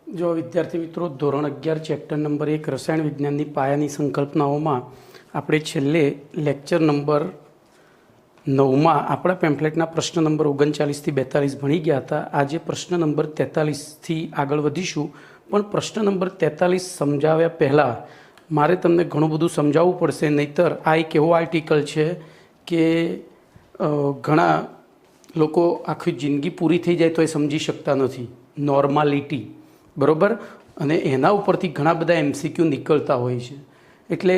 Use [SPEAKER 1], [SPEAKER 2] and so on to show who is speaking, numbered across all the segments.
[SPEAKER 1] जो विद्यार्थी मित्रों धोरण 11 चैप्टर नंबर 1 रसायण विज्ञाननी पायानी संकल्पनाओं આપણે છેલ્લે લેક્ચર નંબર 9 આપણા પેમ્ફલેટના પ્રશ્ન નંબર 39 થી 42 ભણી ગયા હતા। આજે પ્રશ્ન નંબર 43 થી આગળ વધીશું, પણ પ્રશ્ન નંબર 43 સમજાવ્યા પહેલાં મારે તમને ઘણું બધું સમજાવવું પડશે, નહીતર આ એક એવો આર્ટિકલ છે કે ઘણા લોકો આખી જિંદગી પૂરી થઈ જાય તો એ સમજી શકતા નથી, નોર્માલિટી, બરાબર, અને એના ઉપરથી ઘણા બધા એમસીક્યુ નીકળતા હોય છે। એટલે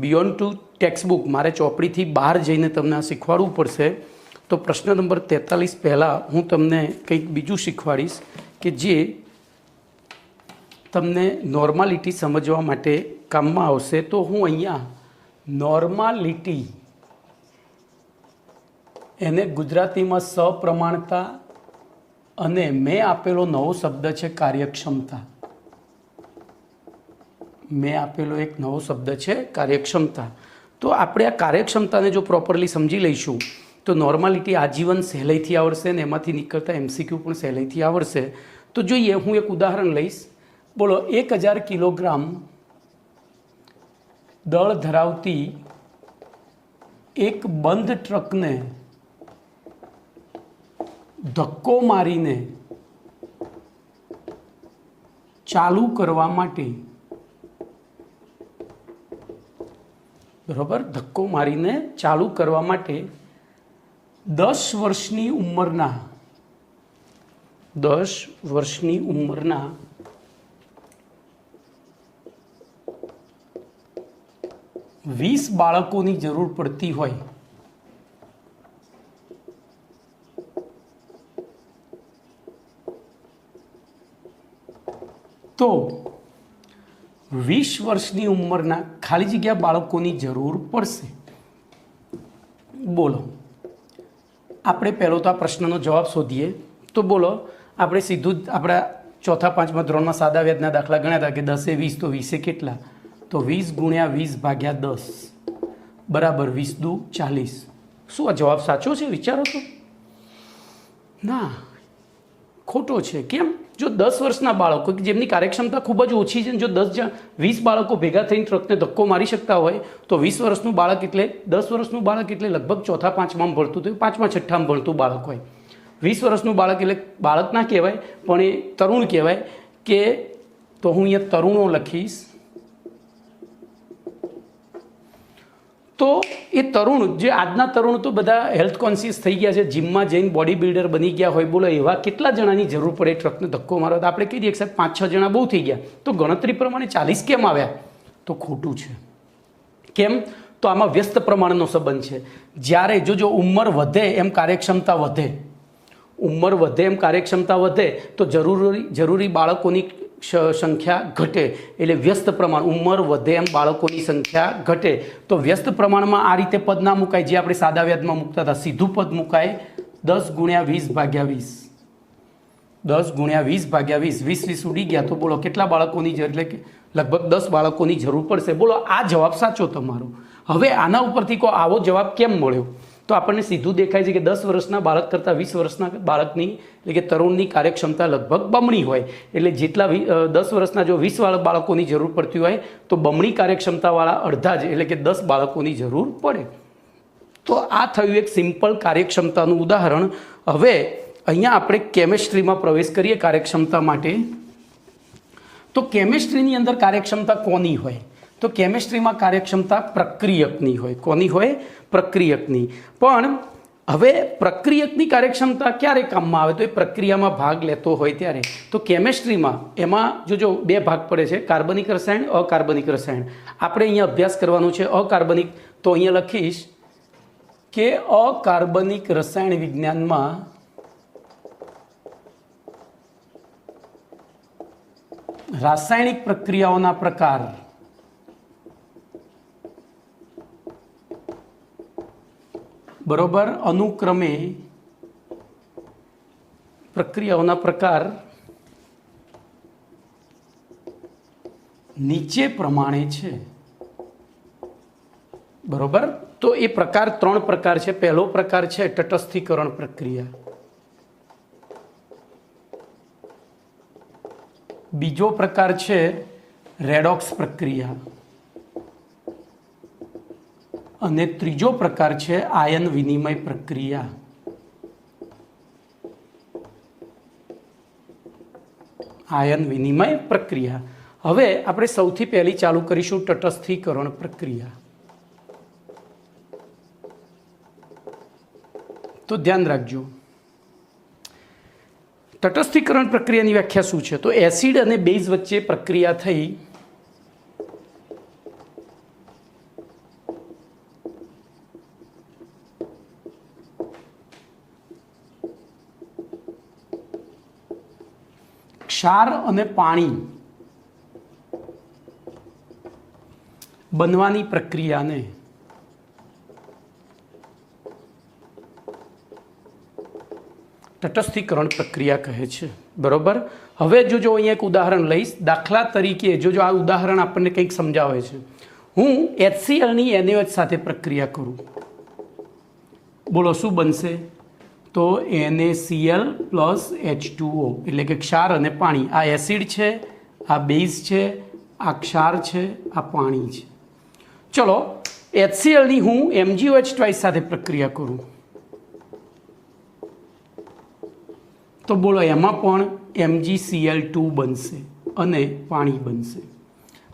[SPEAKER 1] બિયોન્ડ ટુ ટેક્સ્ટબુક મારે ચોપડીથી બહાર જઈને તમને આ શીખવાડવું પડશે। તો પ્રશ્ન નંબર 43 પહેલાં હું તમને કંઈક બીજું શીખવાડીશ કે જે તમને નોર્માલિટી સમજવા માટે કામમાં આવશે। તો હું અહીંયા નોર્માલિટી એને ગુજરાતીમાં સપ્રમાણતા અને મેં આપેલો નવો શબ્દ છે કાર્યક્ષમતા। મેં આપેલો એક નવો શબ્દ છે કાર્યક્ષમતા। તો આપણે આ કાર્યક્ષમતાને જો પ્રોપરલી સમજી લઈશું તો નોર્માલિટી આજીવન સહેલાઈથી આવડશે ને એમાંથી નીકળતા એમસીક્યુ પણ સહેલાઈથી આવડશે। તો જોઈએ, હું એક ઉદાહરણ લઈશ। બોલો, 1000 કિલોગ્રામ દળ ધરાવતી એક બંધ ટ્રકને ધક્કો મારીને ચાલુ કરવા માટે, બરાબર, ધક્કો મારીને ચાલુ કરવા માટે 10 વર્ષની ઉંમરના 20 બાળકોની જરૂર પડતી હોય તો 20 વર્ષની ઉંમરના ખાલી જગ્યા બાળકોની જરૂર પડશે। બોલો, આપણે પહેલો તો આ પ્રશ્નનો જવાબ શોધીએ। તો બોલો, આપણે સીધું જ આપણા ચોથા પાંચમા ધોરણમાં સાદા વ્યાજના દાખલા ગણ્યા હતા કે 10 એ 20 તો 20 એ કેટલા? તો 20 ગુણ્યા 20 ભાગ્યા 10 બરાબર 20 દુ 40। શું આ જવાબ સાચો છે? વિચારો તો। ના, ખોટો છે। કેમ? જો 10 વર્ષના બાળકો કે જેમની કાર્યક્ષમતા ખૂબ જ ઓછી છે, જો 20 બાળકો ભેગા થઈને ટ્રકને ધક્કો મારી શકતા હોય તો 20 વર્ષનું બાળક એટલે 10 વર્ષનું બાળક એટલે લગભગ ચોથા પાંચમામાં ભણતું, તો પાંચમા છઠ્ઠામાં ભણતું બાળક હોય। 20 વર્ષનું બાળક એટલે બાળક ના કહેવાય પણ એ તરુણ કહેવાય કે, તો હું અહીંયા તરુણો લખીશ। તો એ તરુણ, જે આજના તરુણ તો બધા હેલ્થ કોન્શિયસ થઈ ગયા છે, જીમમાં જઈને બોડી બિલ્ડર બની ગયા હોય, બોલો એવા કેટલા જણાની જરૂર પડે ટ્રકને ધક્કો મારવા? તો આપણે કહી દઈએ કે સાહેબ 5-6 જણા બહુ થઈ ગયા, તો ગણતરી પ્રમાણે 40 કેમ આવ્યા? તો ખોટું છે। કેમ? તો આમાં વ્યસ્ત પ્રમાણનો સંબંધ છે। જ્યારે જો ઉંમર વધે એમ કાર્યક્ષમતા વધે, ઉંમર વધે એમ કાર્યક્ષમતા વધે તો જરૂરી બાળકોની સંખ્યા ઘટે, એટલે વ્યસ્ત પ્રમાણ, ઉંમર વધે એમ બાળકોની સંખ્યા ઘટે। તો વ્યસ્ત પ્રમાણમાં આ રીતે પદ ના મુકાય જે આપણે સાદા વ્યાજમાં મૂકતા હતા, સીધું પદ મુકાય 10 ગુણ્યા 20 ભાગ્યા 20, 10 ગુણ્યા 20 ભાગ્યા 20, 20 ઉડી ગયા તો બોલો કેટલા બાળકોની જરૂર? એટલે કે લગભગ 10 બાળકોની જરૂર પડશે। બોલો, આ જવાબ સાચો તમારો। હવે આના ઉપરથી કોઈ આવો જવાબ કેમ મળ્યો? તો આપણને સીધું દેખાય છે કે 10 વર્ષના બાળક કરતાં 20 વર્ષના બાળકની એટલે કે તરુણની કાર્યક્ષમતા લગભગ બમણી હોય, એટલે જેટલા 10 વર્ષના જો 20 બાળકોની જરૂર પડતી હોય તો બમણી કાર્યક્ષમતાવાળા અડધા જ એટલે કે 10 બાળકોની જરૂર પડે। તો આ થયું એક સિમ્પલ કાર્યક્ષમતાનું ઉદાહરણ। હવે અહીંયા આપણે કેમેસ્ટ્રીમાં પ્રવેશ કરીએ કાર્યક્ષમતા માટે। તો કેમેસ્ટ્રીની અંદર કાર્યક્ષમતા કોની હોય? તો કેમેસ્ટ્રીમાં કાર્યક્ષમતા પ્રક્રિયકની હોય। કોની હોય? પ્રક્રિયકની। પણ હવે પ્રક્રિયકની કાર્યક્ષમતા ક્યારે કામમાં આવે? તો એ પ્રક્રિયામાં ભાગ લેતો હોય ત્યારે। તો કેમેસ્ટ્રીમાં એમાં જો બે ભાગ પડે છે, કાર્બનિક રસાયણ, અકાર્બનિક રસાયણ। આપણે અહીંયા અભ્યાસ કરવાનો છે અકાર્બનિક, તો અહીંયા લખીશ કે અકાર્બનિક રસાયણ વિજ્ઞાનમાં રાસાયણિક પ્રક્રિયાઓના પ્રકાર, બરોબર, અનુક્રમે પ્રક્રિયાઓના પ્રકાર નીચે પ્રમાણે છે, બરોબર। તો એ પ્રકાર 3 પ્રકાર છે। પહેલો પ્રકાર છે તટસ્થીકરણ પ્રક્રિયા, બીજો પ્રકાર છે રેડોક્સ પ્રક્રિયા અને ત્રીજો પ્રકાર છે આયન વિનિમય પ્રક્રિયા. આયન વિનિમય પ્રક્રિયા. હવે આપણે સૌથી પહેલી ચાલુ કરીશું તટસ્થીકરણ પ્રક્રિયા. તો ધ્યાન રાખજો, તટસ્થીકરણ પ્રક્રિયાની વ્યાખ્યા શું છે? તો એસિડ અને બેઝ વચ્ચે પ્રક્રિયા થઈ ક્ષાર અને પાણી બનવાની પ્રક્રિયાને તટસ્થીકરણ પ્રક્રિયા કહે છે. બરોબર. હવે જો અહીંયા એક ઉદાહરણ લઈશ. દાખલા તરીકે જો આ ઉદાહરણ આપણને કંઈક સમજાવે છે. હું HClની NaOH સાથે પ્રક્રિયા કરું, બોલો શું બનશે? તો NaCl પ્લસ H2O એટલે કે ક્ષાર અને પાણી. આ એસિડ છે, આ બેઝ છે, આ ક્ષાર છે, આ પાણી છે. ચલો HClની હું MgOH2 સાથે પ્રક્રિયા કરું તો બોલો એમાં પણ MgCl2 બનશે અને પાણી બનશે.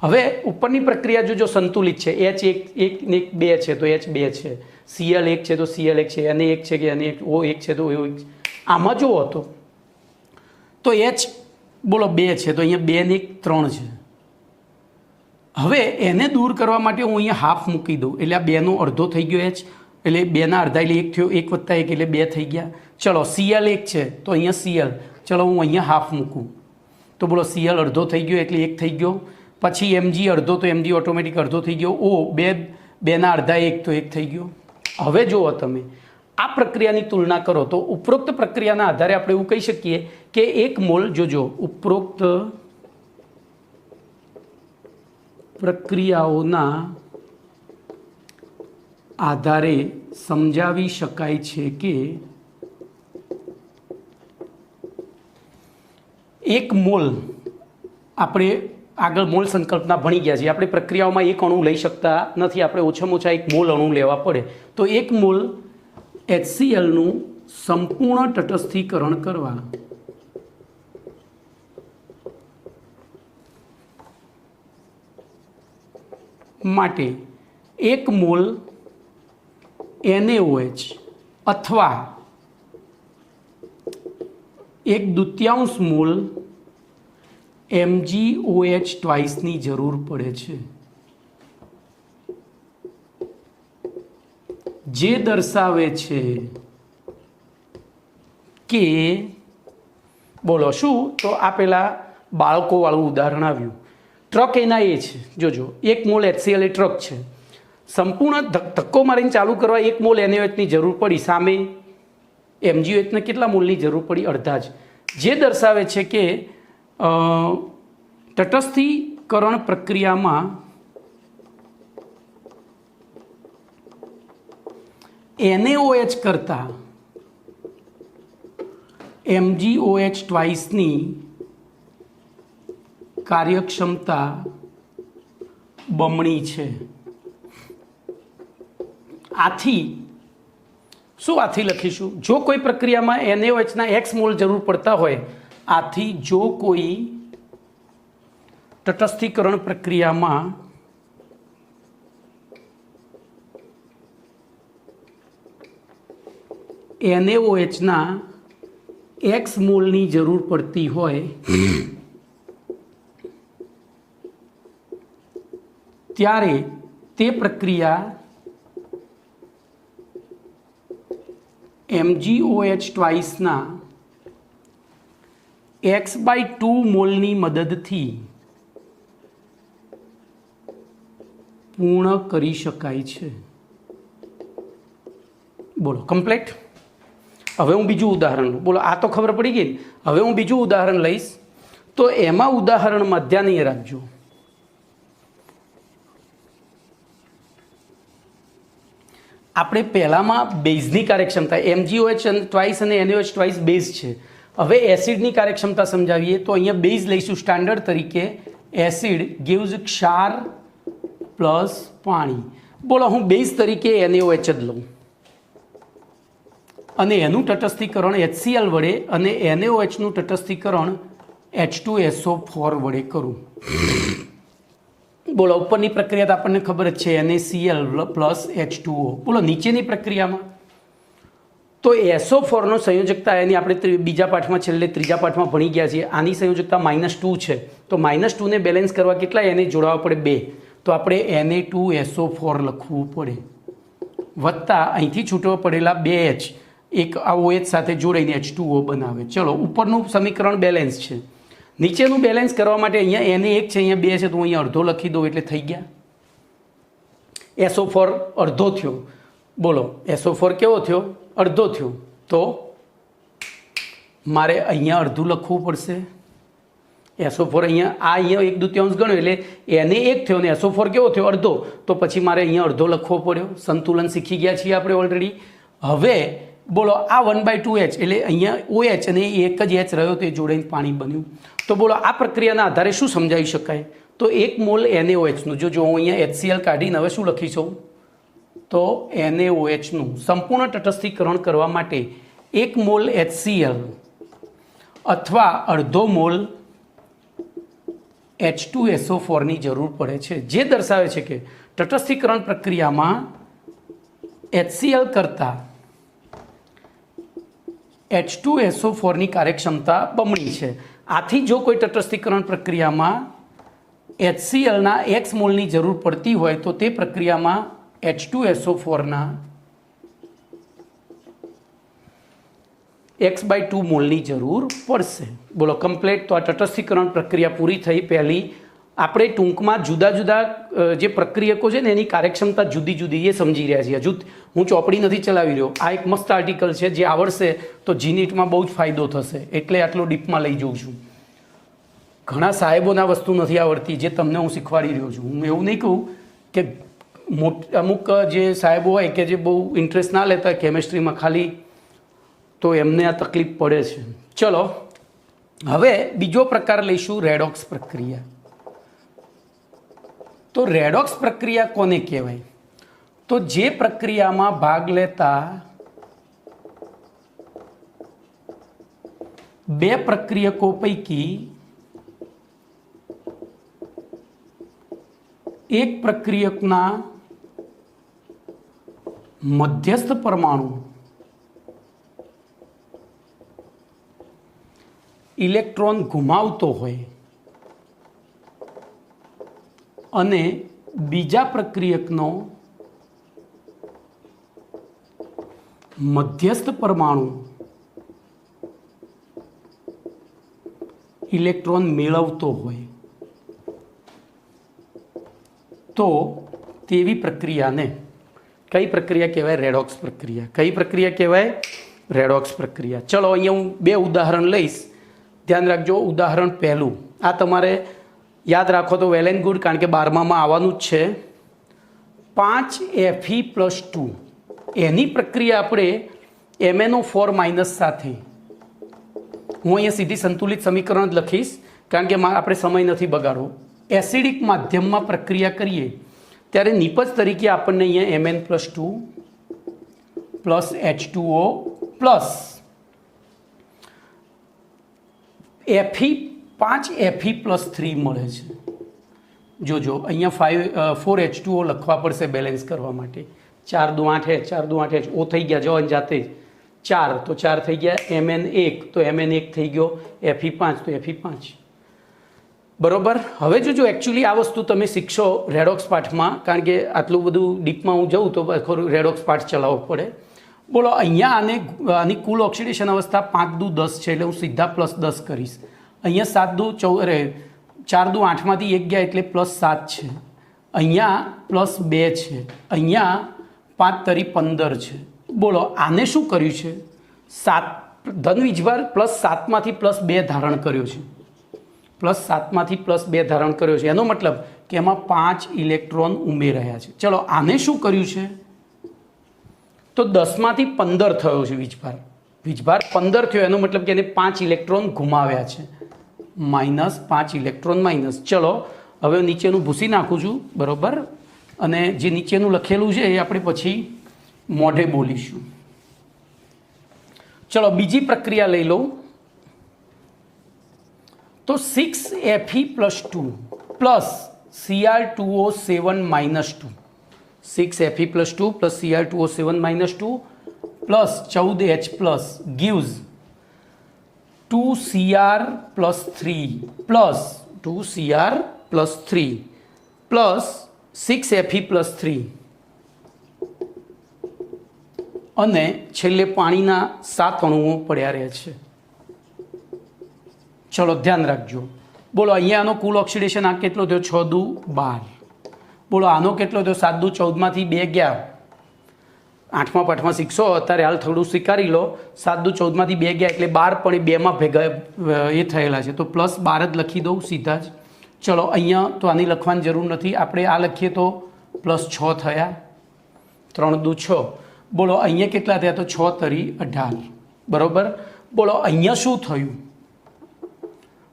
[SPEAKER 1] હવે ઉપરની પ્રક્રિયા જો સંતુલિત છે, H1 ને 2 છે તો H2 છે, Cl1 છે તો Cl1 છે, Na1 છે કે Na1 છે તો O1. આમાં જુઓ તો H બોલો 2 છે તો અહીંયા 2 ને 3 છે. હવે એને દૂર કરવા માટે હું અહીંયા હાફ મૂકી દઉં એટલે આ 2નો અડધો થઈ ગયો H, એટલે 2ના અડધા એટલે 1 થયો, 1 વત્તા 1 એટલે 2 થઈ ગયા. ચલો Cl1 છે તો અહીંયા Cl, ચલો હું અહીંયા હાફ મૂકું તો બોલો Cl અડધો થઈ ગયો એટલે 1 થઈ ગયો. પછી Mg અડધો તો Mg ઓટોમેટિક અડધો થઈ ગયો. O 2ના અડધા 1 તો 1 થઈ ગયો. હવે જુઓ તમે આ પ્રક્રિયાની તુલના કરો તો ઉપરોક્ત પ્રક્રિયાના આધારે આપણે એવું કહી શકીએ કે 1 મોલ જોજો ઉપરોક્ત પ્રક્રિયાઓના આધારે સમજાવી શકાય છે કે 1 મોલ, આપણે આગળ મોલ સંકલ્પના ભણી ગયા છીએ, આપણે પ્રક્રિયાઓમાં 1 અણુ લઈ શકતા નથી, આપણે ઓછામાં ઓછા 1 મોલ અણુ લેવા પડે. તો 1 મોલ HClનું સંપૂર્ણ તટસ્થીકરણ કરવા માટે 1 મોલ NaOH અથવા 1/2 મોલ MgOH2ની જરૂર પડે છે, જે દર્શાવે છે કે બોલો શું? તો આ પેલા બાળકોવાળું ઉદાહરણ આવ્યું. ટ્રક એના એ છે, જોજો 1 મોલ HCl એ ટ્રક છે, સંપૂર્ણ ધક્કો મારીને ચાલુ કરવા 1 મોલ NaOHની જરૂર પડી, સામે MgOHને કેટલા મોલની જરૂર પડી? અડધા જ. જે દર્શાવે છે કે તટસ્થીકરણ પ્રક્રિયામાં NaOH કરતાં MgOH2ની કાર્યક્ષમતા બમણી છે. આથી શું આથી લખીશું? જો કોઈ પ્રક્રિયામાં NaOHના X મોલ જરૂર પડતા હોય, આથી જો કોઈ તટસ્થીકરણ પ્રક્રિયામાં NaOHના X મોલની જરૂર પડતી હોય ત્યારે તે પ્રક્રિયા MgOH2ના X/2 મોલની મદદથી પૂર્ણ કરી શકાય છે. બોલો કમ્પ્લીટ. હવે હું બીજું ઉદાહરણ લઉં. બોલો આ તો ખબર પડી ગઈ. હવે હું બીજું ઉદાહરણ લઈશ. તો એમાં ઉદાહરણમાં ધ્યાન એ રાખજો, આપણે પહેલામાં બેઝની કાર્યક્ષમતા MgOH2 અને NaOH2 બેઝ છે, હવે એસિડની કાર્યક્ષમતા સમજાવીએ તો અહીંયા બેઝ લઈશું સ્ટાન્ડર્ડ તરીકે. એસિડ gives ક્ષાર પ્લસ પાણી. બોલો હું બેઝ તરીકે NaOH જ લઉં અને એનું તટસ્થીકરણ HCl વડે અને NaOHનું તટસ્થીકરણ H2SO4 વડે કરું. બોલો ઉપરની પ્રક્રિયા તો આપણને ખબર જ છે, NaCl પ્લસ H2O. બોલો નીચેની પ્રક્રિયામાં તો SO4 નો સંયોજકતા એની આપણે બીજા પાઠમાં છેલ્લે ત્રીજા પાઠમાં ભણી ગયા છીએ. આની સંયોજકતા -2 છે, તો -2 ને બેલેન્સ કરવા કેટલા એને જોડાવવા પડે? 2. તો આપણે Na2SO4 લખવું પડે, વત્તા અહીંથી છૂટવા પડેલા 2H એક આ OH સાથે જોડાઈને H2O બનાવે. ચલો ઉપરનું સમીકરણ બેલેન્સ છે. નીચેનું બેલેન્સ કરવા માટે અહીંયા Na 1 છે, અહીંયા 2 છે, તો હું અહીંયા અડધો લખી દઉં એટલે થઈ ગયા. SO4 અડધો થયો. બોલો SO4 કેવો થયો? અડધો થયો. તો મારે અહીંયા અડધું લખવું પડશે. SO4 અહીંયા 1/2 ગણ્યો એટલે Na 1 થયો ને SO4 કેવો થયો? અડધો. તો પછી મારે અહીંયા અડધો લખવો પડ્યો. સંતુલન શીખી ગયા છીએ આપણે ઓલરેડી. હવે બોલો આ 1/2H એટલે અહીંયા OH અને એક જ H રહ્યો તો એ જોડાઈને પાણી બન્યું. તો બોલો આ પ્રક્રિયાના આધારે શું સમજાવી શકાય? તો 1 મોલ NaOHનું જો હું અહીંયા HCl કાઢીને હવે શું લખીશું? તો NaOHનું સંપૂર્ણ તટસ્થીકરણ કરવા માટે 1 મોલ HCl અથવા અડધો મોલ H2SO4 ની જરૂર પડે છે, જે દર્શાવે છે કે તટસ્થીકરણ પ્રક્રિયામાં HCl કરતાં H2SO4 ની કાર્યક્ષમતા બમણી છે. આથી જો કોઈ તટસ્થીકરણ પ્રક્રિયામાં HClના X મોલની જરૂર પડતી હોય તો તે પ્રક્રિયામાં H2SO4ના X/2 મોલની જરૂર પડશે. બોલો કમ્પ્લીટ. તો આ તટસ્થીકરણ પ્રક્રિયા પૂરી થઈ. પહેલી આપણે ટૂંકમાં જુદા જુદા જે પ્રક્રિયકો છે ને એની કાર્યક્ષમતા જુદી જુદી એ સમજી રહ્યા છીએ. હજુ હું ચોપડી નથી ચલાવી રહ્યો. આ એક મસ્ત આર્ટિકલ છે, જે આવડશે તો જીનીટમાં બહુ જ ફાયદો થશે, એટલે આટલો ડીપમાં લઈ જઉં છું. ઘણા સાહેબોના વસ્તુ નથી આવડતી, જે તમને હું શીખવાડી રહ્યો છું. હું એવું નહીં કહું કે અમુક જે સાહેબો હોય કે જે બહુ ઇન્ટરેસ્ટ ના લેતા કેમેસ્ટ્રીમાં ખાલી, તો એમને આ તકલીફ પડે છે. ચલો હવે બીજો પ્રકાર લઈશું, રેડોક્સ પ્રક્રિયા. તો રેડોક્સ પ્રક્રિયા કોને કહેવાય? તો જે પ્રક્રિયામાં ભાગ લેતા બે પ્રક્રિયકો પૈકી એક પ્રક્રિયકના મધ્યસ્થ પરમાણુ ઇલેક્ટ્રોન ગુમાવતો હોય અને બીજા પ્રક્રિયકનો મધ્યસ્થ પરમાણુ ઇલેક્ટ્રોન મેળવતો હોય તો તેવી પ્રક્રિયાને કઈ પ્રક્રિયા કહેવાય? રેડોક્સ પ્રક્રિયા. કઈ પ્રક્રિયા કહેવાય? રેડોક્સ પ્રક્રિયા. ચલો અહીંયા હું બે ઉદાહરણ લઈશ, ધ્યાન રાખજો. ઉદાહરણ પહેલું આ તમારે યાદ રાખો તો વેલ એન્ડ ગુડ, કારણ કે 12માં આવવાનું જ છે. 5Fe+2 એની પ્રક્રિયા આપણે MnO4- સાથે, હું અહીંયા સીધી સંતુલિત સમીકરણ જ લખીશ કારણ કે આપણે સમય નથી બગાડવો. એસિડિક માધ્યમમાં પ્રક્રિયા કરીએ ત્યારે નિપજ તરીકે આપણને અહીંયા Mn+2 પ્લસ H2O પ્લસ5Fe+3 મળે છે. જોજો અહીંયા 4H2O લખવા પડશે બેલેન્સ કરવા માટે. 4 દુ 8H, 4 દુ 8H O થઈ ગયા જવાન જાતે જ. 4 તો 4 થઈ ગયા, Mn1 તો Mn1 થઈ ગયો, Fe5 તો Fe5. બરોબર. હવે જો એકચ્યુઅલી આ વસ્તુ તમે શીખશો રેડોક્સ પાઠમાં, કારણ કે આટલું બધું ડીપમાં હું જઉં તો ખરું રેડોક્સ પાઠ ચલાવવો પડે. બોલો અહીંયા આની કુલ ઓક્સિડેશન અવસ્થા 5 દુ 10 છે, એટલે હું સીધા +10 કરીશ. અહીંયા 7 દુ 14, 4 દુ 8માંથી 1 ગયા એટલે +7 છે. અહીંયા +2 છે. અહીંયા 5 તરી 15 છે. બોલો આને શું કર્યું છે? 7 ધન વીજભાર +7માંથી +2 ધારણ કર્યો છે. +7માંથી +2 ધારણ કર્યો છે. એનો મતલબ કે એમાં 5 ઇલેક્ટ્રોન ઉમેરાયા છે. ચલો આને શું કર્યું છે? તો 10માંથી 15 થયો છે વીજભાર. વીજભાર 15 થયો એનો મતલબ કે એને 5 ઇલેક્ટ્રોન ગુમાવ્યા છે, -5 ઇલેક્ટ્રોન માઇનસ. ચલો હવે નીચેનું ભૂસી નાખું છું, બરાબર, અને જે નીચેનું લખેલું છે એ આપણે પછી મોઢે બોલીશું. ચલો બીજી પ્રક્રિયા લઈ લઉં. તો 6Fe+2 plus Cr2O7 -2, 6Fe+2 plus Cr2O7 -2 plus 14H plus gives 2Cr+3 plus 2Cr+3 plus 6Fe+3 અને છેલ્લે પાણીના 7 અણુઓ પડ્યા રહે છે. ચલો ધ્યાન રાખજો. બોલો અહીંયા આનો કુલ ઓક્સિડેશન આ કેટલો થયો? 6 દુ 12. બોલો આનો કેટલો થયો? 7 દુ 14માંથી 2 ગયા. 8મા પાઠમાં શીખશો, અત્યારે હાલ થોડું સ્વીકારી લો. 7 દુ 14માંથી 2 ગયા એટલે 12, પણ 2માં ભેગા એ થયેલા છે, તો +12 જ લખી દઉં સીધા જ. ચલો અહીંયા તો આની લખવાની જરૂર નથી, આપણે આ લખીએ તો +6 થયા, 3 દુ 6. બોલો અહીંયા કેટલા થયા? તો 6 તરી 18, બરાબર. બોલો અહીંયા શું થયું?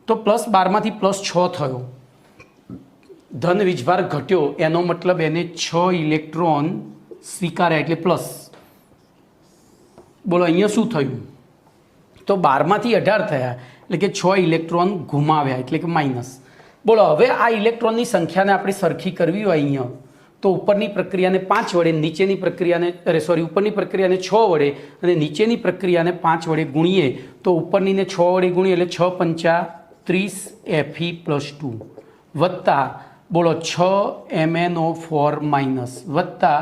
[SPEAKER 1] તો +12માંથી +6 થયો, ધન વીજભાર ઘટ્યો, એનો મતલબ એને 6 ઇલેક્ટ્રોન સ્વીકાર્યા એટલે પ્લસ. બોલો અહીંયા શું થયું? તો 12માંથી 18 થયા એટલે કે 6 ઇલેક્ટ્રોન ગુમાવ્યા એટલે કે માઇનસ. બોલો હવે આ ઇલેક્ટ્રોનની સંખ્યાને આપણે સરખી કરવી હોય અહીંયા, તો ઉપરની પ્રક્રિયાને 5 વડે, નીચેની પ્રક્રિયાને ઉપરની પ્રક્રિયાને 6 વડે અને નીચેની પ્રક્રિયાને 5 વડે ગુણીએ, તો ઉપરનીને 6 વડે ગુણીએ એટલે 6 પંચા 30Fe+2 વત્તા બોલો 6 MnO4 માઇનસ વત્તા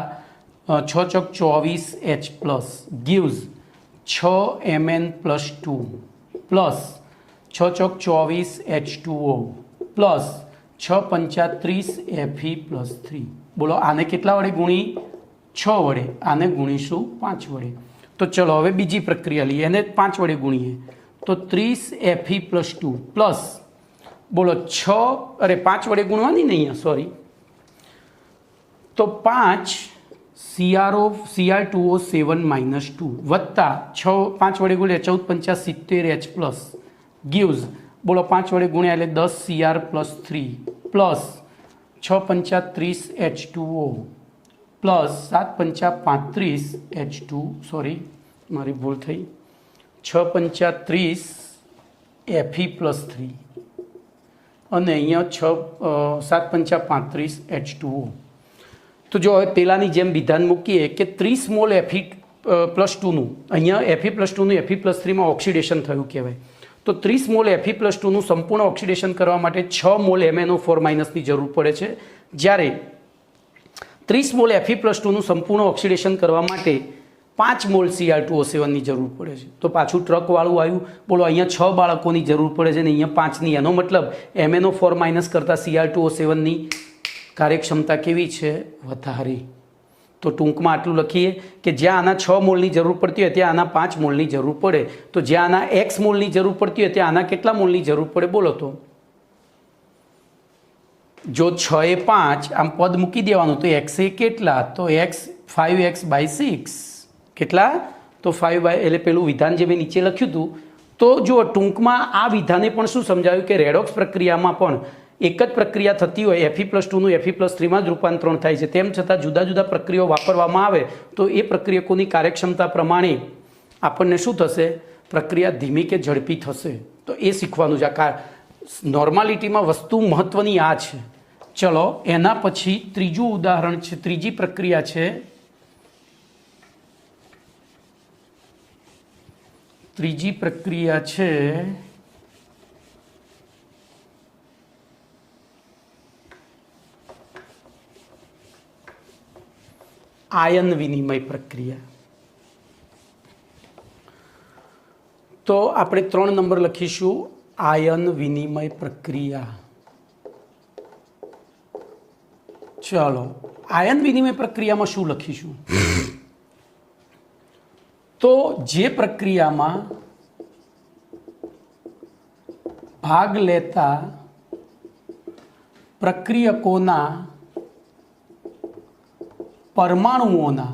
[SPEAKER 1] 6 ચોક 24H plus gives 6 Mn+2 plus 6 ચોક 24H2O પ્લસ 6 પંચા 30Fe+3. બોલો આને કેટલા વડે ગુણી? 6 વડે. આને ગુણીશું 5 વડે. તો ચલો હવે બીજી પ્રક્રિયા લઈએ, એને 5 વડે ગુણીએ તો 30Fe+2 પ્લસ બોલો 5 વડે ગુણવાની નહીં અહીંયા, સોરી, તો 5 Cr2O7 -2 વત્તા 5 વડે ગુણ્યા 14 પંચા 70H પ્લસ gives બોલો 5 વડે ગુણ્યા એટલે 10Cr+3 પ્લસ 6 પંચા 30H2O પ્લસ 7 પંચા 35H2, સોરી મારી ભૂલ થઈ, 6 પંચા 30Fe+3 અને અહીંયા 7 પંચા 35H2O. તો જો હવે પહેલાંની જેમ વિધાન મૂકીએ કે 30 મોલ Fe+2નું, અહીંયા Fe+2નું Fe+3માં ઓક્સિડેશન થયું કહેવાય, તો 30 મોલ Fe+2નું સંપૂર્ણ ઓક્સિડેશન કરવા માટે 6 મોલ MnO4 માઇનસની જરૂર પડે છે, જ્યારે 30 મોલ Fe+2નું સંપૂર્ણ ઓક્સિડેશન કરવા માટે 5 મોલ Cr2O7ની જરૂર પડે છે. તો પાછું ટ્રકવાળું આવ્યું. બોલો અહીંયા 6 બાળકોની જરૂર પડે છે ને અહીંયા 5ની. એનો મતલબ MnO4 માઇનસ કરતાં Cr2O7ની કાર્યક્ષમતા કેવી છે? વધારે. તો ટૂંકમાં આટલું લખીએ કે જ્યાં આના 6 મોલની જરૂર પડતી હોય ત્યાં આના 5 મોલની જરૂર પડે, તો જ્યાં આના x મોલની જરૂર પડતી હોય ત્યાં આના કેટલા મોલની જરૂર પડે? બોલો તો જો 6 એ 5 આમ પદ મૂકી દેવાનું, તો x એ કેટલા? તો x 5x/6 કેટલા? તો 5 એટલે પેલું વિધાન જે મેં નીચે લખ્યું હતું. તો જો ટૂંકમાં આ વિધાને પણ શું સમજાવ્યું કે રેડોક્સ પ્રક્રિયામાં પણ એક જ પ્રક્રિયા થતી હોય, Fe+2નું Fe+3માં જ રૂપાંતરણ થાય છે, તેમ છતાં જુદા જુદા પ્રક્રિયાઓ વાપરવામાં આવે તો એ પ્રક્રિયકોની કાર્યક્ષમતા પ્રમાણે આપણને શું થશે? પ્રક્રિયા ધીમી કે ઝડપી થશે. તો એ શીખવાનું છે. આ નોર્માલિટીમાં વસ્તુ મહત્ત્વની આ છે. ચલો એના પછી ત્રીજું ઉદાહરણ છે, ત્રીજી પ્રક્રિયા છે આયન વિનિમય પ્રક્રિયા. તો આપણે 3 નંબર લખીશું, આયન વિનિમય પ્રક્રિયા. ચાલો આયન વિનિમય પ્રક્રિયામાં શું લખીશું? તો જે પ્રક્રિયામાં ભાગ લેતા પ્રક્રિયકોના પરમાણુઓના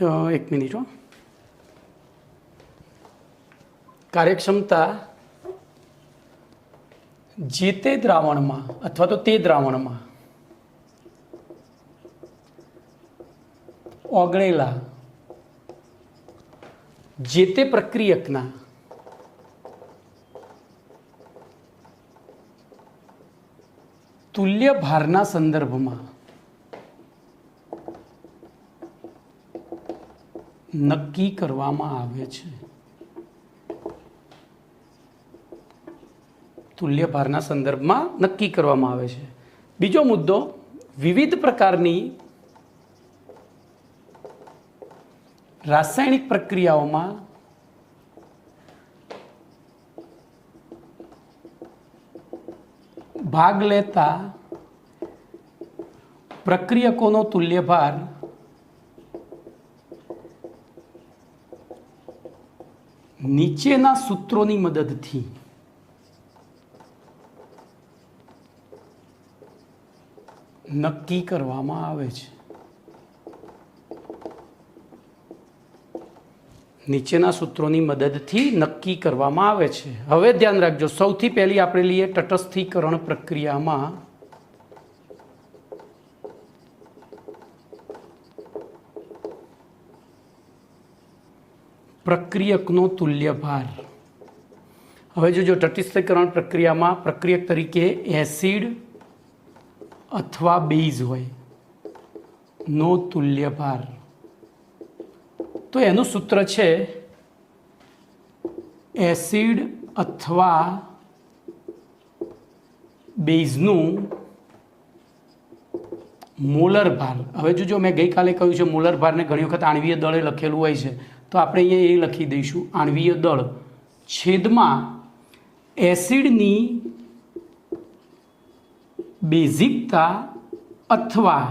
[SPEAKER 1] એક મિનિટ હો. કાર્યક્ષમતા જે તે દ્રાવણમાં અથવા તો તે દ્રાવણમાં ઓગળેલા જે તે પ્રક્રિયકના તુલ્ય ભારના સંદર્ભમાં નક્કી કરવામાં આવે છે. તુલ્ય ભારના સંદર્ભમાં નક્કી કરવામાં આવે છે. બીજો મુદ્દો, વિવિધ પ્રકારની રાસાયણિક પ્રક્રિયાઓમાં ભાગ લેતા પ્રક્રિયકોનો તુલ્ય ભાર નીચેના સૂત્રોની મદદથી નક્કી કરવામાં આવે છે. નીચેના સૂત્રોની મદદથી નક્કી કરવામાં આવે છે. હવે ધ્યાન રાખજો, સૌથી પહેલી આપણે લઈએ તટસ્થીકરણ પ્રક્રિયામાં પ્રક્રિયકનો તુલ્ય ભાર. હવે જો તટસ્થીકરણ પ્રક્રિયામાં પ્રક્રિયક તરીકે એસિડ અથવા બેઝ હોય નો તુલ્ય ભાર, તો એનું સૂત્ર છે એસિડ અથવા બેઝનું મોલર ભાર. હવે જો મેં ગઈકાલે કહ્યું છે મોલર ભારને ઘણી વખત આણ્વીય દળે લખેલું હોય છે, તો આપણે અહીંયા એ લખી દઈશું આણ્વીય દળ છેદમાં એસિડની બેઝિકતા અથવા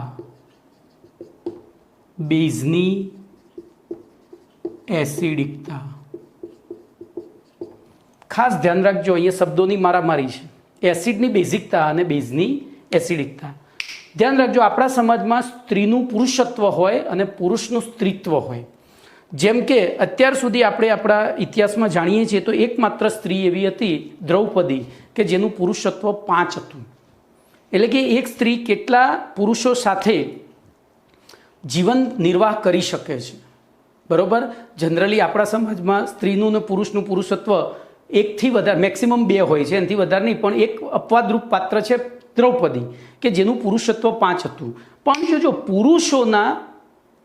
[SPEAKER 1] બેઝની એસિડિકતા. ખાસ ધ્યાન રાખજો, અહીંયા શબ્દોની મારામારી છે. એસિડની બેઝિકતા અને બેઝની એસિડિકતા. ધ્યાન રાખજો, આપણા સમાજમાં સ્ત્રીનું પુરુષત્વ હોય અને પુરુષનું સ્ત્રીત્વ હોય. જેમ કે અત્યાર સુધી આપણે આપણા ઇતિહાસમાં જાણીએ છીએ તો એકમાત્ર સ્ત્રી એવી હતી દ્રૌપદી કે જેનું પુરુષત્વ 5 હતું. એટલે કે એક સ્ત્રી કેટલા પુરુષો સાથે જીવન નિર્વાહ કરી શકે છે. બરોબર. જનરલી આપણા સમાજમાં સ્ત્રીનું ને પુરુષનું પુરુષત્વ એકથી વધારે, મેક્સિમમ 2 હોય છે, એનાથી વધારે નહીં. પણ એક અપવાદરૂપ પાત્ર છે દ્રૌપદી કે જેનું પુરુષત્વ 5 હતું. પણ જો પુરુષોના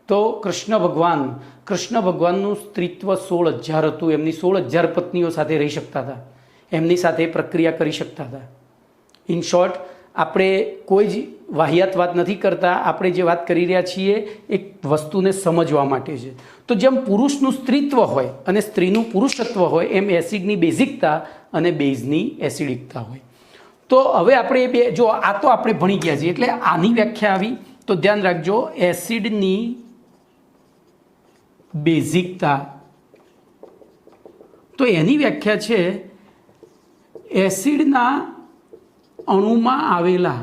[SPEAKER 1] તો કૃષ્ણ ભગવાનનું સ્ત્રીત્વ 16,000 હતું. એમની 16,000 પત્નીઓ સાથે રહી શકતા હતા, એમની સાથે પ્રક્રિયા કરી શકતા હતા. ઇન શોર્ટ, આપણે કોઈ જ વાહિયાત વાત નથી કરતા. આપણે જે વાત કરી રહ્યા છીએ એક વસ્તુને સમજવા માટે છે. તો જેમ પુરુષનું સ્ત્રીત્વ હોય અને સ્ત્રીનું પુરુષત્વ હોય, એમ એસિડની બેઝિકતા અને બેઝની એસિડિકતા હોય. તો હવે આપણે બે, જો આ તો આપણે ભણી ગયા છીએ એટલે આની વ્યાખ્યા આવી. તો ધ્યાન રાખજો, એસિડની બેઝિકતા, તો એની વ્યાખ્યા છે એસિડના અણુમાં આવેલા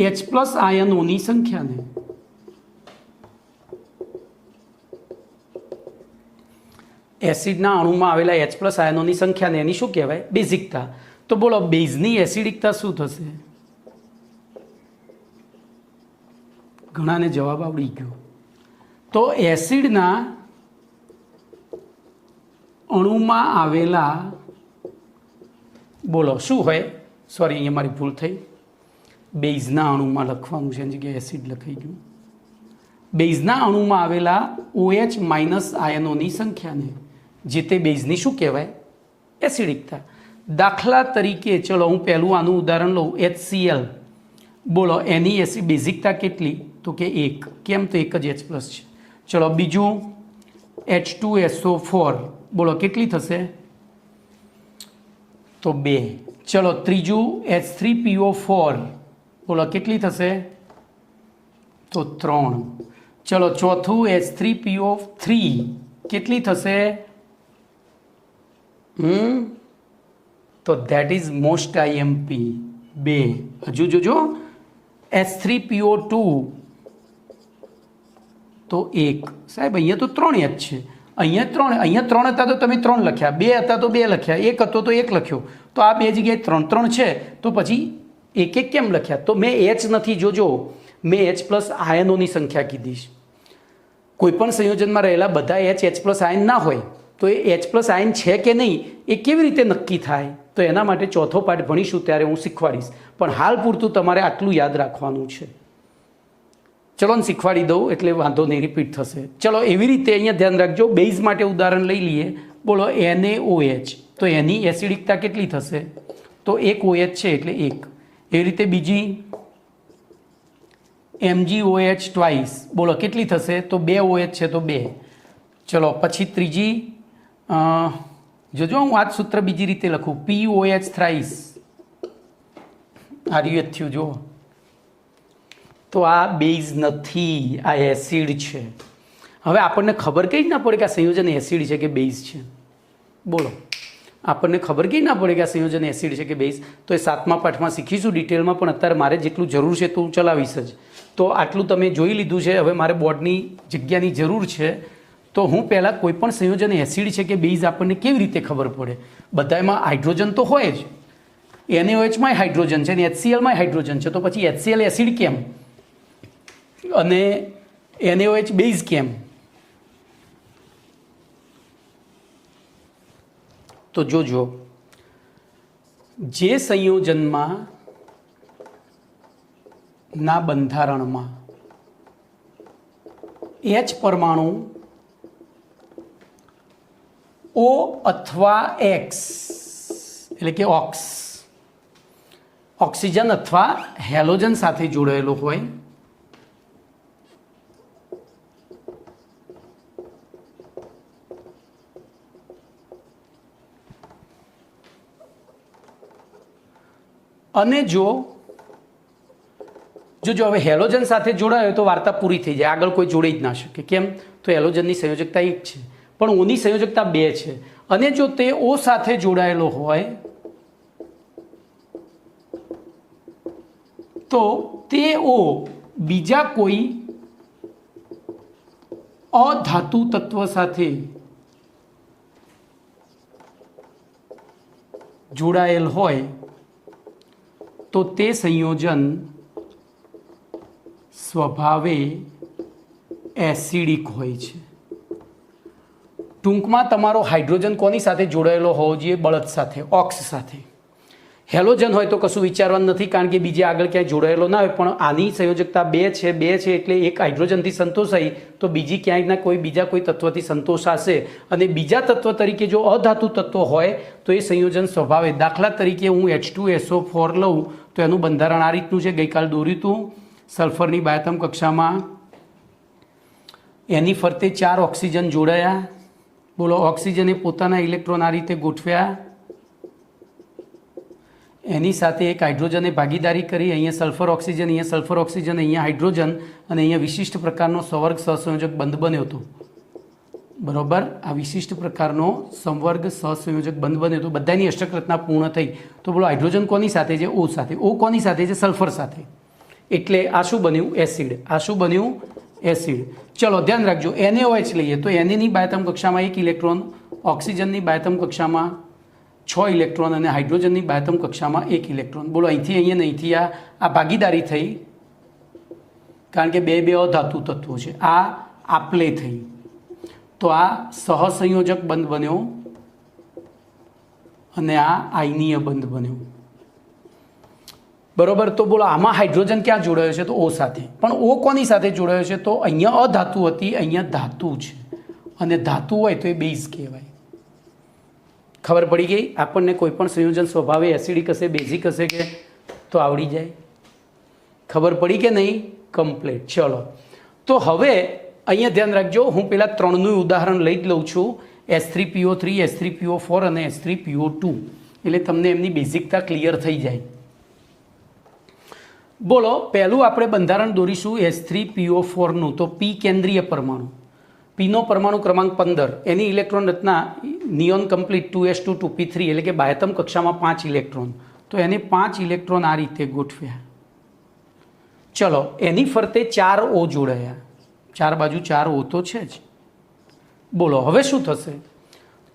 [SPEAKER 1] H+ આયનોની સંખ્યાને એસિડના અણુમાં આવેલા H+ આયનોની સંખ્યાને એની શું કહેવાય? બેઝિકતા. તો બોલો બેઝની એસિડિકતા શું થશે? ઘણાને જવાબ આવડી ગયો. તો એસિડના અણુમાં આવેલા, બોલો શું હોય? સોરી, અહીંયા મારી ભૂલ થઈ. બેઝના અણુમાં લખવાનું છે, એની જગ્યાએ એસિડ લખાઈ ગયું. બેઝના અણુમાં આવેલા OH- આયનોની સંખ્યાને જે તે બેઝની શું કહેવાય? એસિડિકતા. દાખલા તરીકે ચલો હું પહેલું આનું ઉદાહરણ લઉં, HCl. બોલો એની એસિડ બેઝિકતા કેટલી? તો કે 1. કેમ? તો એક જ H+ છે. ચલો બીજું H2SO4. બોલો કેટલી થશે? તો 2. ચલો ત્રીજું H3PO4. બોલો કેટલી થશે? તો 3. ચલો ચોથું H3PO3. કેટલી થશે? તો ધેટ ઇઝ મોસ્ટ IMP 2. હજુ જોજો, H3PO2 તો 1 સાહેબ અહીંયા તો 3 H છે, અહીંયા 3 હતા તો તમે 3 લખ્યા, 2 હતા તો 2 લખ્યા, 1 હતો તો 1 લખ્યો, તો આ બે જગ્યાએ 3 છે તો પછી 1 કેમ લખ્યા? તો મેં H નથી, જોજો મેં H પ્લસ આયનોની સંખ્યા કીધી છે. કોઈપણ સંયોજનમાં રહેલા બધા H પ્લસ આયન ના હોય તો એ H પ્લસ આયન છે કે નહીં એ કેવી રીતે નક્કી થાય? તો એના માટે ચોથો પાઠ ભણીશું ત્યારે હું શીખવાડીશ, પણ હાલ પૂરતું તમારે આટલું યાદ રાખવાનું છે. ચલો ને શીખવાડી દઉં એટલે વાંધો નહીં, રિપીટ થશે. ચલો એવી રીતે અહીંયા ધ્યાન રાખજો. બેઝ માટે ઉદાહરણ લઈ લઈએ. બોલો NaOH, તો એની એસિડિકતા કેટલી થશે? તો 1 OH છે એટલે 1. એવી રીતે બીજી MgOH ટ્વાઇસ, બોલો કેટલી થશે? તો 2 OH છે તો 2. ચલો પછી ત્રીજી, જોજો હું આ જ સૂત્ર બીજી રીતે લખું, POH થ્રાઇસ, આ રહ્યું થયું જુઓ. તો આ બેઝ નથી, આ એસિડ છે. હવે આપણને ખબર કઈ જ ના પડે કે આ સંયોજન એસિડ છે કે બેઝ છે? બોલો, આપણને ખબર કઈ ના પડે કે આ સંયોજન એસિડ છે કે બેઝ? તો એ 7મા પાઠમાં શીખીશું ડિટેલમાં, પણ અત્યારે મારે જેટલું જરૂર છે તો હું ચલાવીશ જ. તો આટલું તમે જોઈ લીધું છે. હવે મારે બોર્ડની જગ્યાની જરૂર છે, તો હું પહેલાં કોઈ પણ સંયોજન એસિડ છે કે બેઝ આપણને કેવી રીતે ખબર પડે? બધામાં હાઇડ્રોજન તો હોય જ, NaOHમાં હાઇડ્રોજન છે અને HClમાં હાઇડ્રોજન છે, તો પછી HCl એસિડ કેમ અને NaOH બેઝ કેમ? તો જોજો, જે સંયોજનમાં ના બંધારણમાં H પરમાણુ O અથવા X એટલે કે ઓક્સિજન અથવા હેલોજન સાથે જોડાયેલો હોય અને જો હવે હેલોજન સાથે જોડાયો તો વાર્તા પૂરી થઈ જાય, આગળ કોઈ જોડી જ ના શકે. કેમ? તો હેલોજનની સંયોજકતા 1 છે પણ ઓની સંયોજકતા 2 છે, અને જો તે O સાથે જોડાયેલો હોય તો તે O બીજા કોઈ અધાતુ તત્વ સાથે જોડાયેલ હોય તો તે સંયોજન સ્વભાવે એસિડિક હોય છે. ટૂંકમાં તમારો હાઇડ્રોજન કોની સાથે જોડાયેલો હોવો જોઈએ? બળદ સાથે, ઓક્સ સાથે. હેલોજન હોય તો કશું વિચારવાનું નથી, કારણ કે બીજે આગળ ક્યાંય જોડાયેલો ના હોય, પણ આની સંયોજકતા 2 છે એટલે એક હાઇડ્રોજનથી સંતોષાઈ તો બીજી ક્યાંયના બીજા કોઈ તત્વથી સંતોષાશે, અને બીજા તત્વ તરીકે જો અધાતુ તત્વ હોય તો એ સંયોજન સ્વભાવે, દાખલા તરીકે હું H2SO4 લઉં તો એનું બંધારણ આ રીતનું છે, ગઈકાલ દોર્યું હતું. સલ્ફરની બાયતમ કક્ષામાં એની ફરતે 4 ઓક્સિજન જોડાયા. બોલો, ઓક્સિજને પોતાના ઇલેક્ટ્રોન આ રીતે ગોઠવ્યા, એની સાથે એક હાઇડ્રોજને ભાગીદારી કરી. અહીંયા સલ્ફર ઓક્સિજન, અહીંયા સલ્ફર ઓક્સિજન, અહીંયા હાઇડ્રોજન, અને અહીંયા વિશિષ્ટ પ્રકારનો સંવર્ગ સહસંયોજક બંધ બન્યો હતો. બરોબર, આ વિશિષ્ટ પ્રકારનો સંવર્ગ સહસંયોજક બંધ બન્યો હતો. બધાની અષ્ટક રચના પૂર્ણ થઈ. તો બોલો, હાઇડ્રોજન કોની સાથે છે? O સાથે. O કોની સાથે છે? સલ્ફર સાથે. એટલે આ શું બન્યું? એસિડ. આ શું બન્યું? એસિડ. ચલો ધ્યાન રાખજો, NaOH લઈએ તો Naની બાયતમ કક્ષામાં 1 ઇલેક્ટ્રોન, ઓક્સિજનની બાયતમ કક્ષામાં 6 ઇલેક્ટ્રોન અને હાઇડ્રોજનની બાયતમ કક્ષામાં 1 ઇલેક્ટ્રોન. બોલો, અહીંથી અહીંયા અહીંથી આ ભાગીદારી થઈ, કારણ કે બે અધાતુ તત્વો છે. આ આપલે થઈ તો આ સહસંયોજક બંધ બન્યો અને આ આયનીય બંધ બન્યો. બરોબર. તો બોલો, આમાં હાઇડ્રોજન ક્યાં જોડાયો છે? તો O સાથે. પણ O કોની સાથે જોડાયો છે? તો અહીંયા અધાતુ હતી, અહીંયા ધાતુ છે, અને ધાતુ હોય તો એ બેઝ કહેવાય. ખબર પડી ગઈ? આપણને કોઈ પણ સંયોજન સ્વભાવે એસિડિક હશે, બેઝિક હશે કે તો આવડી જાય. ખબર પડી કે નહીં? કમ્પ્લીટ. ચલો, તો હવે અહીંયા ધ્યાન રાખજો, હું પેલા 3નું ઉદાહરણ લઈ જ લઉં છું, H3PO3, H3PO4 અને H3PO2, એટલે તમને એમની બેઝિકતા ક્લિયર થઈ જાય. બોલો, પહેલું આપણે બંધારણ દોરીશું H3PO4નું. તો P કેન્દ્રીય પરમાણુ, Pનો પરમાણુ ક્રમાંક 15, એની ઇલેક્ટ્રોન રચના નિયોન કમ્પ્લીટ 2s2 2p3, એટલે કે બાહ્યતમ કક્ષામાં 5 ઇલેક્ટ્રોન. તો એને 5 ઇલેક્ટ્રોન આ રીતે ગોઠવ્યા. ચલો એની ફરતે 4 O જોડાયા, ચાર બાજુ 4 O તો છે જ. બોલો હવે શું થશે?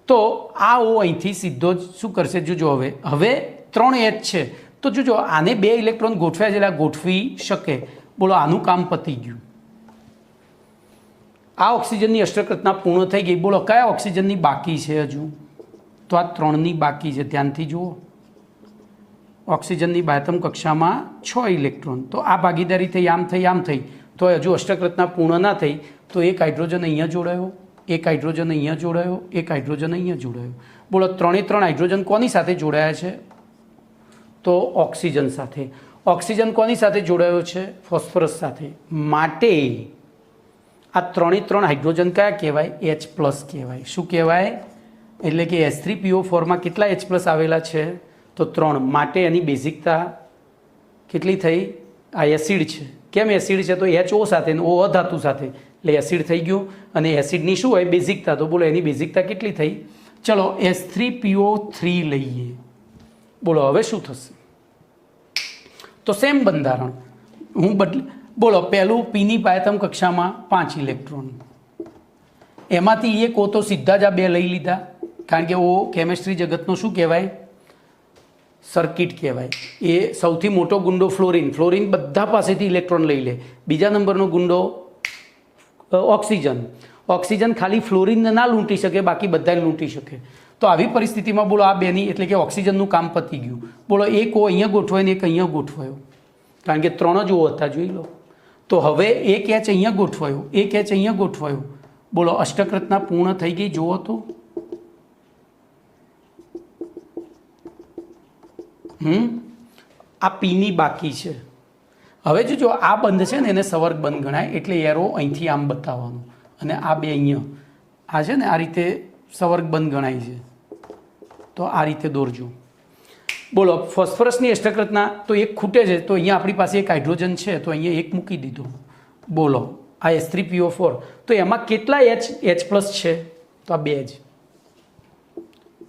[SPEAKER 1] તો આ O અહીંથી સીધો જ શું કરશે? જોજો હવે 3 H છે તો જોજો આને 2 ઇલેક્ટ્રોન ગોઠવ્યા છે એટલે ગોઠવી શકે. બોલો આનું કામ પતી ગયું. આ ઓક્સિજનની અષ્ટકૃતના પૂર્ણ થઈ ગઈ. બોલો કયા ઓક્સિજનની બાકી છે હજુ? તો આ 3ની બાકી છે. ધ્યાનથી જુઓ, ઓક્સિજનની બાહ્યતમ કક્ષામાં 6 ઇલેક્ટ્રોન. તો આ ભાગીદારી થઈ, આમ થઈ તો હજુ અષ્ટકૃતના પૂર્ણ ના થઈ તો એક હાઇડ્રોજન અહીંયા જોડાયો, એક હાઇડ્રોજન અહીંયા જોડાયો, એક હાઇડ્રોજન અહીંયા જોડાયો. બોલો 3 હાઇડ્રોજન કોની સાથે જોડાયા છે? તો ઓક્સિજન સાથે. ઓક્સિજન કોની સાથે જોડાયો છે? ફોસ્ફરસ સાથે. માટે આ 3 હાઇડ્રોજન કયા કહેવાય? H+ કહેવાય. શું કહેવાય? એટલે કે H3PO4માં કેટલા H+ આવેલા છે? તો 3. માટે એની બેઝિકતા કેટલી થઈ? આ એસિડ છે. કેમ એસિડ છે? તો HO સાથે O અધાતુ સાથે એટલે એસિડ થઈ ગયું. અને એસિડની શું હોય? બેઝિકતા. તો બોલો એની બેઝિકતા કેટલી થઈ? ચલો H3PO3 લઈએ. બોલો હવે શું થશે? તો સેમ બંધારણ બોલો પહેલું પીની બાહ્યતમ કક્ષામાં 5 ઇલેક્ટ્રોન, એમાંથી એક O તો સીધા જ આ 2 લઈ લીધા, કારણ કે O કેમેસ્ટ્રી જગતનો શું કહેવાય? સર્કિટ કહેવાય. એ સૌથી મોટો ગુંડો ફ્લોરિન બધા પાસેથી ઇલેક્ટ્રોન લઈ લે. બીજા નંબરનો ગુંડો ઓક્સિજન ખાલી ફ્લોરિનને ના લૂંટી શકે, બાકી બધાને લૂંટી શકે. તો આવી પરિસ્થિતિમાં બોલો આ બેની એટલે કે ઓક્સિજનનું કામ પતી ગયું. બોલો એક O અહીંયા ગોઠવાય ને એક અહીંયા ગોઠવાયો, કારણ કે 3 જ O હતા, જોઈ લો. તો હવે એક H અહીંયા ગોઠવાયો, એક H અહીંયા ગોઠવાયો. બોલો અષ્ટકૃતના પૂર્ણ થઈ ગઈ. જુઓ તો આ પીની બાકી છે. હવે જો આ બંધ છે ને એને સવર્ગ બંધ ગણાય, એટલે એરો અહીંથી આમ બતાવવાનું અને આ 2 અહીંયા આ છે ને આ રીતે સવર્ગ બંધ ગણાય છે. તો આ રીતે દોરજો. બોલો ફોસ્ફરસની અષ્ટકૃતના તો એક ખૂટે છે, તો અહીંયા આપણી પાસે એક હાઇડ્રોજન છે તો અહીંયા એક મૂકી દીધો. બોલો આ H3PO4 તો એમાં કેટલા H+ છે? તો આ 2 જ.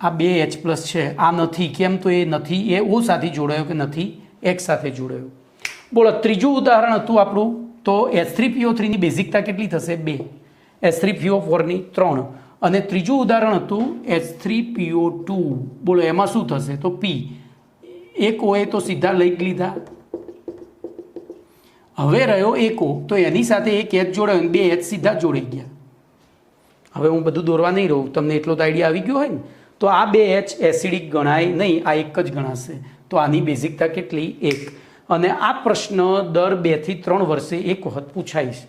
[SPEAKER 1] આ 2 H+ છે. આ નથી. કેમ? તો એ નથી, એ O સાથે જોડાયો કે નથી? X સાથે જોડાયો. બોલો ત્રીજું ઉદાહરણ હતું આપણું, તો H3PO3ની બેઝિકતા કેટલી થશે? 2. H3PO4ની 3. અને ત્રીજું ઉદાહરણ હતું H3PO2. બોલો એમાં શું થશે? તો P. એક O એ તો સીધા લઈ જ લીધા. હવે રહ્યો એક O, તો એની સાથે એક H જોડાયો, 2 H સીધા જોડાઈ ગયા. હવે હું બધું દોરવા નહીં રહું, તમને એટલો તો આઈડિયા આવી ગયો હોય ને. તો આ 2 H એસિડિક ગણાય નહીં, આ એક જ ગણાશે. તો આની બેઝિકતા કેટલી? 1. અને આ પ્રશ્ન દર 2 થી 3 વર્ષે એક વખત પૂછાય છે.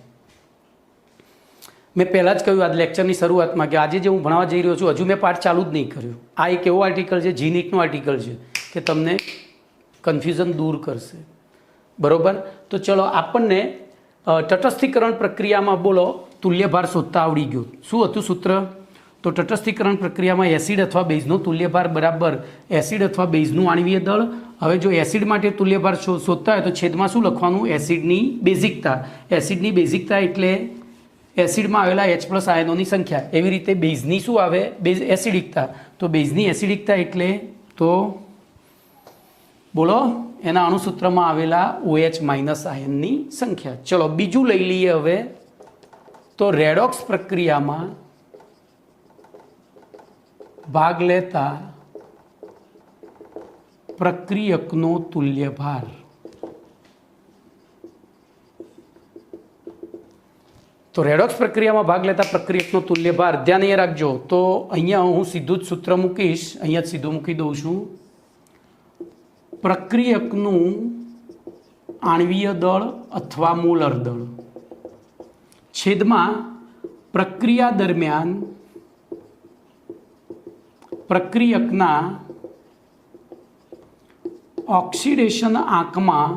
[SPEAKER 1] મેં પહેલાં જ કહ્યું આ લેક્ચરની શરૂઆતમાં કે આજે જે હું ભણવા જઈ રહ્યો છું હજુ મેં પાઠ ચાલુ જ નહીં કર્યો. આ એક એવો આર્ટિકલ છે, જીનીટનો આર્ટિકલ છે કે તમને કન્ફ્યુઝન દૂર કરશે. બરાબર? તો ચલો આપણને તટસ્થીકરણ પ્રક્રિયામાં બોલો તુલ્યભાર શોધતા આવડી ગયો. શું હતું સૂત્ર? તો તટસ્થીકરણ પ્રક્રિયામાં એસિડ અથવા બેઝનો તુલ્યભાર બરાબર એસિડ અથવા બેઝનું આણ્વીય દળ. હવે જો એસિડ માટે તુલ્યભાર શોધતા હોય તો છેદમાં શું લખવાનું? એસિડની બેઝિકતા. એસિડની બેઝિકતા એટલે એસિડમાં આવેલા H+ આયનોની સંખ્યા. એવી રીતે બેઝની શું આવે? બેઝ એસિડિકતા. તો બેઝની એસિડિકતા એટલે તો બોલો એના અણુસૂત્રમાં આવેલા OH- આયનની સંખ્યા. ચલો બીજું લઈ લઈએ હવે. તો રેડોક્સ પ્રક્રિયામાં ભાગ લેતા પ્રક્રિયકનો તુલ્યભાર. તો રેડોક્સ પ્રક્રિયામાં ભાગ લેતા પ્રક્રિયકનો તુલ્યભાર ધ્યાન એ રાખજો. તો અહીંયા હું સીધું જ સૂત્ર મૂકીશ, અહીંયા જ સીધું મૂકી દઉં છું. પ્રક્રિયકનું આણ્વીય દળ અથવા મોલર દળ છેદમાં પ્રક્રિયા દરમિયાન પ્રક્રિયકના ઓક્સિડેશન આંકમાં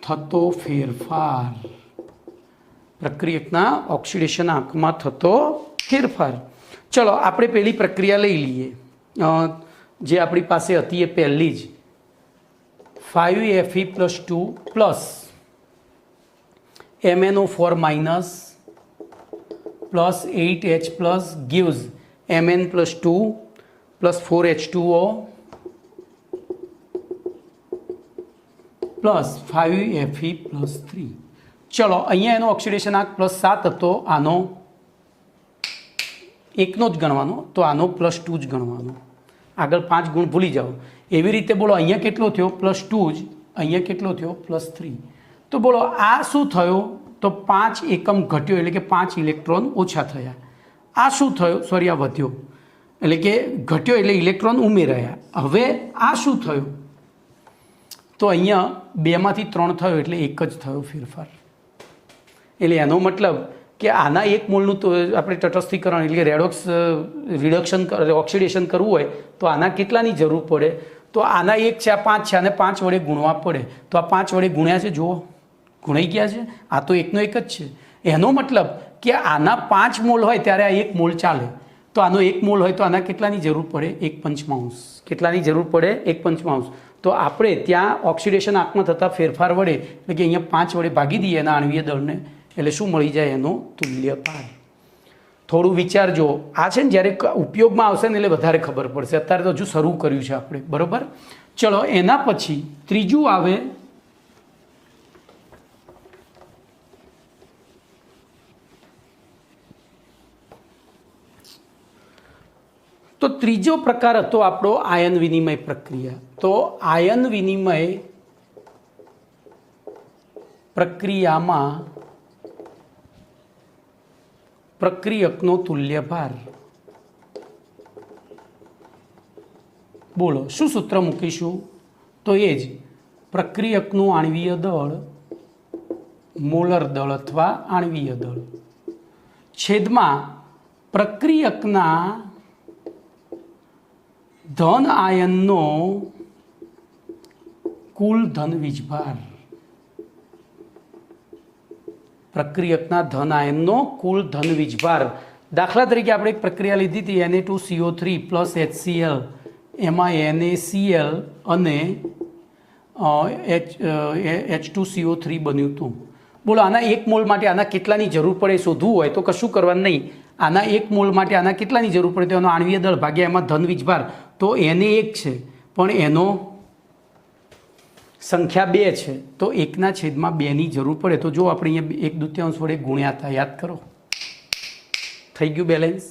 [SPEAKER 1] થતો ફેરફાર. પ્રક્રિયકના ઓક્સિડેશન આંકમાં થતો ફેરફાર. ચલો આપણે પેલી પ્રક્રિયા લઈ લઈએ જે આપણી પાસે હતી એ પહેલી જ 5Fe+2 plus MnO4- plus 8H plus gives Mn+2 plus 4H2O plus 5Fe+3. ચલો અહીંયા એનો ઓક્સિડેશન આંક +7 હતો, આનો 1નો જ ગણવાનો, તો આનો +2 જ ગણવાનો. આગળ 5 ગુણ ભૂલી જાઓ. એવી રીતે બોલો અહીંયા કેટલો થયો +2 જ, અહીંયા કેટલો થયો +3. તો બોલો આ શું થયો, તો 5 એકમ ઘટ્યો એટલે કે 5 ઇલેક્ટ્રોન ઓછા થયા. આ શું થયો, સોરી આ વધ્યો એટલે કે ઘટ્યો એટલે ઇલેક્ટ્રોન ઉમેરાયા. હવે આ શું થયું, તો અહીંયા 2માંથી 3 થયો એટલે 1 જ થયો ફેરફાર. એટલે એનો મતલબ કે આના 1 મોલનું તો આપણે તટસ્થીકરણ એટલે કે રેડોક્સ રિડક્શન ઓક્સિડેશન કરવું હોય તો આના કેટલાની જરૂર પડે, તો આના 1 છે, આ 5 છે, આને 5 વડે ગુણવા પડે. તો આ 5 વડે ગુણ્યા છે, જુઓ ગુણાઈ ગયા છે. આ તો 1નો 1 જ છે. એનો મતલબ કે આના 5 મોલ હોય ત્યારે આ 1 મોલ ચાલે. તો આનો 1 મોલ હોય તો આના કેટલાની જરૂર પડે, 1/5. કેટલાની જરૂર પડે, 1/5. તો આપણે ત્યાં ઓક્સિડેશન આંકમાં થતા ફેરફાર વડે એટલે કે અહીંયા 5 વડે ભાગી દઈએ એના આણ્વીય દળને, એટલે શું મળી જાય, એનો તુલ્ય ભાર. થોડું વિચારજો. આ છે ને જ્યારે ઉપયોગમાં આવશે ને એટલે વધારે ખબર પડશે. અત્યારે તો હજુ શરૂ કર્યું છે આપણે, બરાબર. ચલો એના પછી ત્રીજું આવે તો ત્રીજો પ્રકાર હતો આપણો આયન વિનિમય પ્રક્રિયા. તો આયન વિનિમય પ્રક્રિયામાં પ્રક્રિયકનો તુલ્ય ભાર. બોલો શું સૂત્ર મૂકીશું, તો એ જ પ્રક્રિયકનું આણ્વીય દળ મોલર દળ અથવા આણ્વીય દળ છેદમાં પ્રક્રિયકના ધન આયનનો કુલ ધન વીજભાર. પ્રક્રિયકના ધન આયનનો કુલ ધન વીજભાર. દાખલા તરીકે આપણે એક પ્રક્રિયા લીધી હતી Na2CO3 + HCl, એમાં NaCl અને H2CO3 બન્યું હતું. બોલો આના 1 મોલ માટે આના કેટલાની જરૂર પડે શોધવું હોય તો કશું કરવાનું નહીં. આના 1 મોલ માટે આના કેટલાની જરૂર પડે, તો એનો આણ્વીય દળ ભાગ્યા એમાં ધન વીજભાર. તો Na 1 છે પણ એનો સંખ્યા 2 છે, તો 1/2ની જરૂર પડે. તો જો આપણે અહીંયા 1/2 વડે ગુણ્યા હતા, યાદ કરો, થઈ ગયું બેલેન્સ.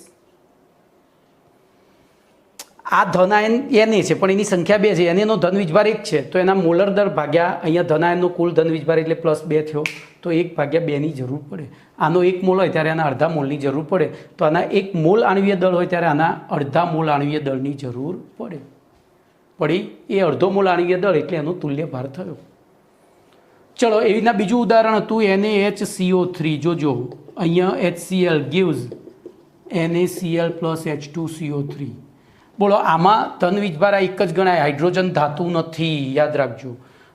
[SPEAKER 1] આ ધનાયન Na છે પણ એની સંખ્યા 2 છે, એનો ધન વીજભાર 1 છે, તો એના મોલર દળ ભાગ્યા અહીંયા ધનાયનનો કુલ ધન વીજભાર એટલે +2 થયો, તો 1/2ની જરૂર પડે. આનો 1 મોલ હોય ત્યારે આના અડધા મોલની જરૂર પડે. તો આના 1 મોલ આણ્વીય દળ હોય ત્યારે આના અડધા મોલ આણ્વીય દળની જરૂર પડી. એ અડધો મોલ આણ્વીય દળ એટલે એનો તુલ્ય ભાર થયો. ચલો એવી રીતના બીજું ઉદાહરણ હતું NaHCO3. જોજો અહીંયા HCl gives NaCl + H2CO3. બોલો આમાં ધન વીજભાર 1 જ ગણાય. હાઇડ્રોજન ધાતુ નથી, યાદ રાખજો.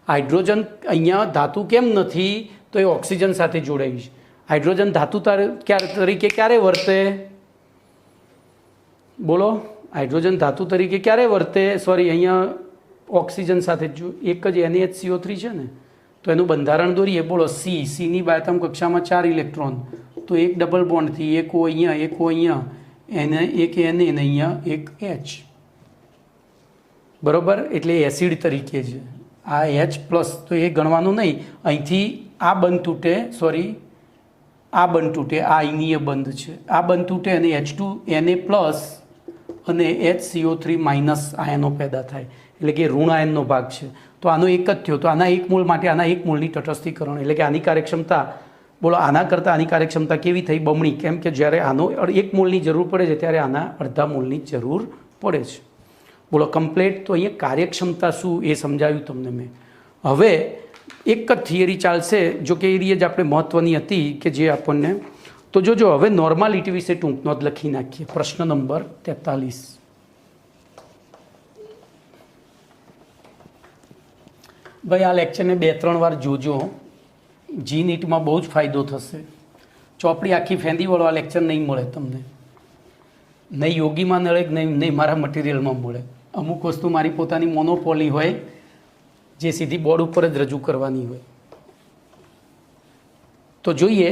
[SPEAKER 1] હાઇડ્રોજન અહીંયા ધાતુ કેમ નથી, તો એ ઓક્સિજન સાથે જોડાઈ છે. હાઇડ્રોજન ધાતુ તરીકે ક્યારે વર્તે, બોલો હાઇડ્રોજન ધાતુ તરીકે ક્યારે વર્તે, સોરી અહીંયા ઓક્સિજન સાથે જો એક જ NaHCO3 છે ને, તો એનું બંધારણ દોરીએ. બોલો Cની બાયતમ કક્ષામાં 4 ઇલેક્ટ્રોન, તો એક ડબલ બોન્ડથી એક O અહીંયા, એક O અહીંયા, એક Na ને અહીંયા એક H, બરાબર. એટલે એસિડ તરીકે છે. આ H+ તો એ ગણવાનું નહીં. અહીંથી આ બંધ તૂટે, સોરી આ બંધ તૂટે, આ અયનીય બંધ છે, આ બંધ તૂટે અને Na+ અને HCO3- આયનો પેદા થાય, એટલે કે ઋણ આયનનો ભાગ છે. તો આનો 1 જ થયો. તો આના 1 મોલ માટે આના 1 મોલની તટસ્થીકરણ એટલે કે આની કાર્યક્ષમતા, બોલો આના કરતાં આની કાર્યક્ષમતા કેવી થઈ, બમણી. કેમ કે જ્યારે આનો 1 મોલની જરૂર પડે છે ત્યારે આના અડધા મોલની જરૂર પડે છે. બોલો કમ્પ્લેટ. તો અહીંયા કાર્યક્ષમતા શું એ સમજાવ્યું તમને મેં. હવે એક જ થિયરી ચાલશે, જો કે એ જ આપણે મહત્ત્વની હતી કે જે આપણને, તો જોજો હવે નોર્માલિટી વિશે ટૂંક નોંધ લખી નાખીએ. પ્રશ્ન નંબર 43. ભાઈ આ લેક્ચરને 2-3 વાર જોજો. GNETમાં બહુ જ ફાયદો થશે. ચોપડી આખી ફેંદી વાળો આ લેક્ચર નહીં મળે તમને, નહીં યોગીમાં મળે, નહીં મારા મટીરિયલમાં મળે. અમુક વસ્તુ મારી પોતાની મોનોપોલી હોય જે સીધી બોર્ડ ઉપર જ રજૂ કરવાની હોય. તો જોઈએ.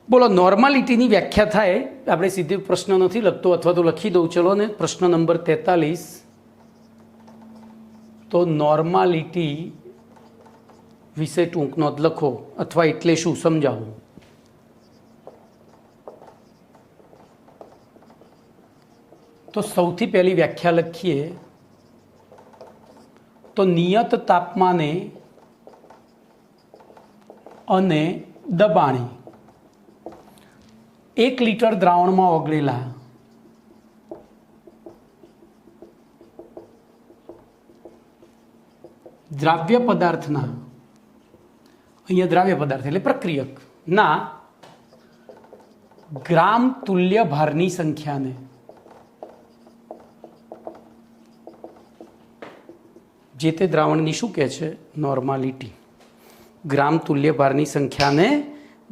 [SPEAKER 1] બોલો નોર્માલિટીની વ્યાખ્યા થાય, આપણે સીધી પ્રશ્ન નથી લખતો અથવા તો લખી દઉં. ચલો ને પ્રશ્ન નંબર 43. તો તો નોર્માલિટી વિશે ટૂંક નોંધ લખો, અથવા એટલે શું સમજાવો. તો સૌથી પહેલી વ્યાખ્યા લખીએ તો નિયત તાપમાને અને દબાણે 1 લિટર દ્રાવણમાં ઓગળેલા દ્રાવ્ય પદાર્થના, અહીંયા દ્રાવ્ય પદાર્થ એટલે પ્રક્રિયક ના ગ્રામ તુલ્ય ભારની સંખ્યાને જે તે દ્રાવણની શું કહે છે? નોર્માલિટી. ગ્રામ તુલ્ય ભારની સંખ્યાને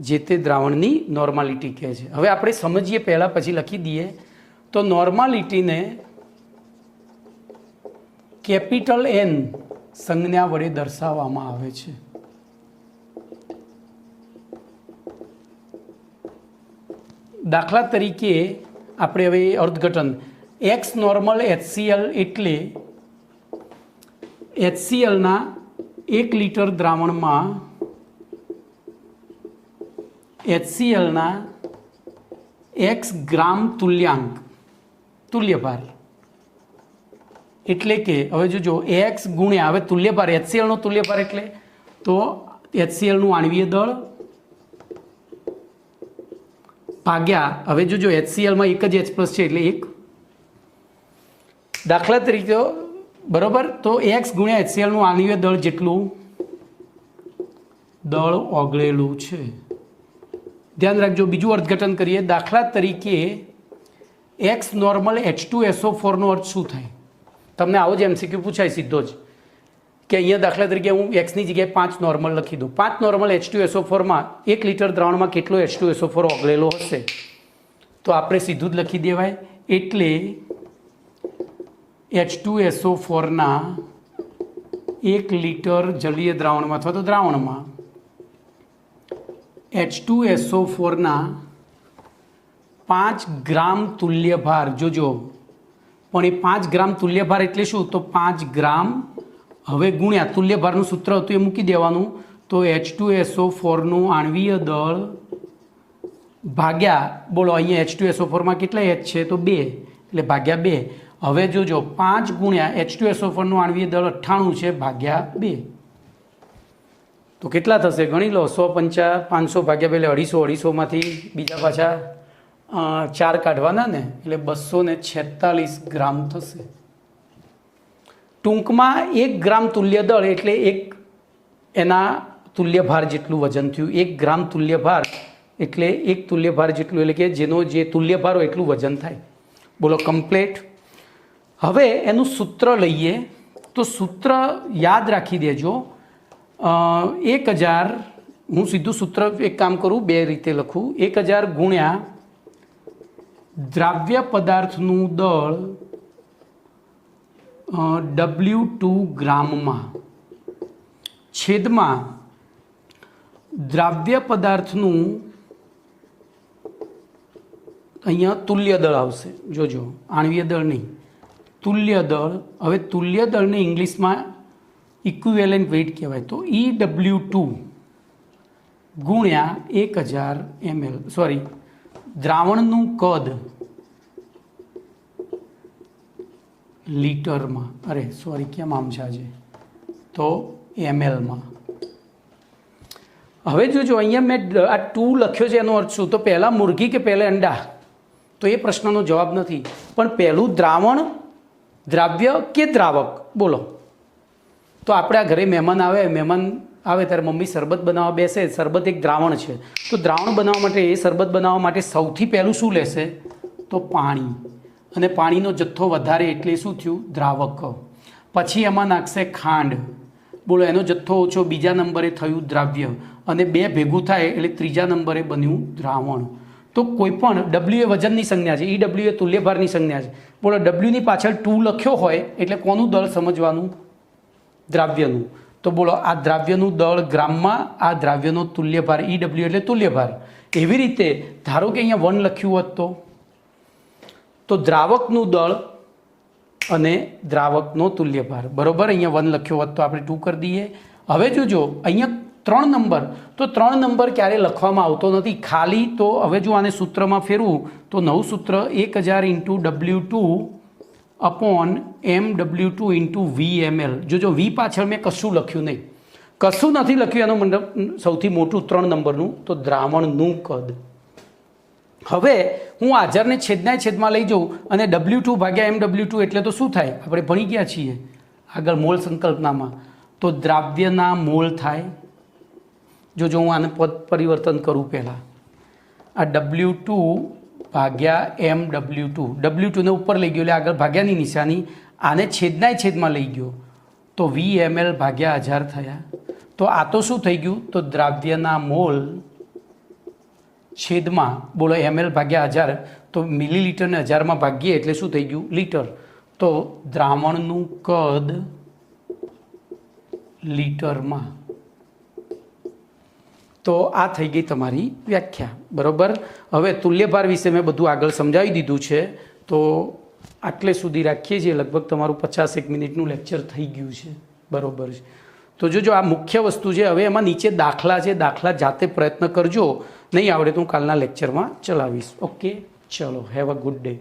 [SPEAKER 1] જે તે દ્રાવણની નોર્માલિટી કહે છે. હવે આપણે સમજીએ પહેલાં પછી લખી દઈએ. તો નોર્માલિટીને કેપિટલ N સંજ્ઞા વડે દર્શાવવામાં આવે છે. દાખલા તરીકે આપણે હવે અર્થઘટન એક્સ નોર્મલ HCl એટલે HClના 1 લિટર દ્રાવણમાં HClના x ગ્રામ તુલ્યભાર એટલે કે હવે જોજો x ગુણ્યા હવે તુલ્યભાર HClનો તુલ્યભાર એટલે તો HClનું આણ્વીય દળ ભાગ્યા હવે જોજો HClમાં એક જ H+ છે એટલે 1. દાખલા તરીકે બરોબર, તો x ગુણ્યા HClનું આણ્વીય દળ જેટલું દળ ઓગળેલું છે. ધ્યાન રાખજો. બીજું અર્થઘટન કરીએ. દાખલા તરીકે x નોર્મલ H2SO4 નો અર્થ શું થાય? તમને આવો જ MCQ પૂછાય સીધો જ કે અહીંયા દાખલા તરીકે હું એક્સની જગ્યાએ 5 નોર્મલ લખી દઉં. 5 નોર્મલ H2SO4માં 1 લિટર દ્રાવણમાં કેટલો H2SO4 ઓગળેલો હશે? તો આપણે સીધું જ લખી દેવાય. એટલે H2SO4ના 1 લિટર જલીય દ્રાવણમાં અથવા તો દ્રાવણમાં H2SO4ના 5 ગ્રામ તુલ્યભાર, જોજો પણ એ 5 ગ્રામ તુલ્યભાર એટલે શું? તો 5 ગ્રામ હવે ગુણ્યા તુલ્યભારનું સૂત્ર હતું એ મૂકી દેવાનું. તો H2SO4નું આણ્વીય દળ ભાગ્યા બોલો અહીંયા H2SO4માં કેટલા H છે? તો 2 એટલે ભાગ્યા 2. હવે જોજો 5 ગુણ્યા H2SO4નું આણ્વીય દળ 98 છે ભાગ્યા 2 તો કેટલા થશે? ગણી લો. 100 500 ભાગ્યા 2 એટલે 250. 250માંથી બીજા પાછા 4 કાઢવાના ને એટલે 246 ગ્રામ થશે. ટૂંકમાં 1 ગ્રામ તુલ્ય દળ એટલે એના તુલ્યભાર જેટલું વજન થયું. 1 ગ્રામ તુલ્યભાર એટલે 1 તુલ્યભાર જેટલું એટલે કે જેનો જે તુલ્યભાર હોય એટલું વજન થાય. બોલો કમ્પ્લેટ. હવે એનું સૂત્ર લઈએ. તો સૂત્ર યાદ રાખી દેજો. 1000 હું સીધું સૂત્ર એક કામ કરું, 2 રીતે લખું. 1000 ગુણ્યા દ્રાવ્ય પદાર્થનું દળ W2 ગ્રામમાં છેદમાં દ્રાવ્ય પદાર્થનું અહીંયા તુલ્ય દળ આવશે. જોજો આણ્વીય દળ નહીં, તુલ્ય દળ. હવે તુલ્ય દળને ઇંગ્લિશમાં ઇક્વિવેલન્ટ વેઇટ કહેવાય. તો EW2 ગુણ્યા 1000 ml સોરી દ્રાવણનું કદ લીટરમાં, અરે સોરી કેમ આમ છે આજે, તો mlમાં. હવે જોજો અહીંયા મેં આ 2 લખ્યો છે એનો અર્થ શું? તો પહેલાં મુરઘી કે પહેલાં અંડા? તો એ પ્રશ્નનો જવાબ નથી, પણ પહેલું દ્રાવણ દ્રાવ્ય કે દ્રાવક? બોલો. તો આપણે આ ઘરે મહેમાન આવે ત્યારે મમ્મી શરબત બનાવવા બેસે. શરબત એક દ્રાવણ છે. તો દ્રાવણ બનાવવા માટે એ શરબત બનાવવા માટે સૌથી પહેલું શું લેશે? તો પાણી. અને પાણીનો જથ્થો વધારે એટલે શું થયું? દ્રાવક. પછી એમાં નાખશે ખાંડ. બોલો એનો જથ્થો ઓછો, બીજા નંબરે થયું દ્રાવ્ય. અને 2 ભેગું થાય એટલે ત્રીજા નંબરે બન્યું દ્રાવણ. તો કોઈ પણ W એ વજનની સંજ્ઞા છે, EW એ તુલ્યભારની સંજ્ઞા છે. બોલો Wની પાછળ 2 લખ્યો હોય એટલે કોનું દળ સમજવાનું? દ્રાવ્યનું. તો બોલો આ દ્રાવ્યનું દળ ગ્રામમાં, આ દ્રાવ્યનો તુલ્યભાર EW એટલે તુલ્યભાર. એવી રીતે ધારો કે અહીંયા 1 લખ્યું હોત તો દ્રાવકનું દળ અને દ્રાવકનો તુલ્યભાર. બરાબર, અહીંયા 1 લખ્યો હોત તો આપણે 2 કરી દઈએ. હવે જોજો અહીંયા 3 નંબર, તો 3 નંબર ક્યારે લખવામાં આવતો નથી ખાલી. તો હવે જો આને સૂત્રમાં ફેરવું તો નવું સૂત્ર 1000 into W2 upon MW2 into VML. જોજો વી પાછળ મેં કશું લખ્યું નહીં, કશું નથી લખ્યું. એનો મતલબ સૌથી મોટું 3 નંબરનું તો દ્રાવણનું કદ. હવે હું હાજરને છેદના છેદમાં લઈ જાઉં અને W2 ભાગ્યા MW2 એટલે તો શું થાય, આપણે ભણી ગયા છીએ આગળ મોલ સંકલ્પનામાં. તો દ્રાવ્યના મોલ થાય. જો હું આને પદ પરિવર્તન કરું પહેલાં, આ W2 ભાગ્યા MW2, W2 ને ઉપર લઈ ગયો એટલે આગળ ભાગ્યાની નિશાની, આને છેદના છેદમાં લઈ ગયો તો VML ભાગ્યા 1000 થયા. તો આ તો શું થઈ ગયું, તો દ્રાવ્યના મોલ છેદમાં બોલો ml ભાગ્યા 1000, તો મિલીલીટરને 1000માં ભાગીએ એટલે શું થઈ ગયું, લીટર. તો દ્રાવણનું કદ લીટરમાં. તો આ થઈ ગઈ તમારી વ્યાખ્યા. બરાબર, હવે તુલ્યભાર વિશે મેં બધું આગળ સમજાવી દીધું છે. તો આટલે સુધી રાખીએ છીએ. લગભગ તમારું 51 મિનિટનું લેક્ચર થઈ ગયું છે. બરાબર છે. તો જો આ મુખ્ય વસ્તુ છે. હવે એમાં નીચે દાખલા છે, દાખલા જાતે પ્રયત્ન કરજો. નહીં આવડે તો હું કાલના લેક્ચરમાં ચલાવીશ. ઓકે, ચલો, હેવ અ ગુડ ડે.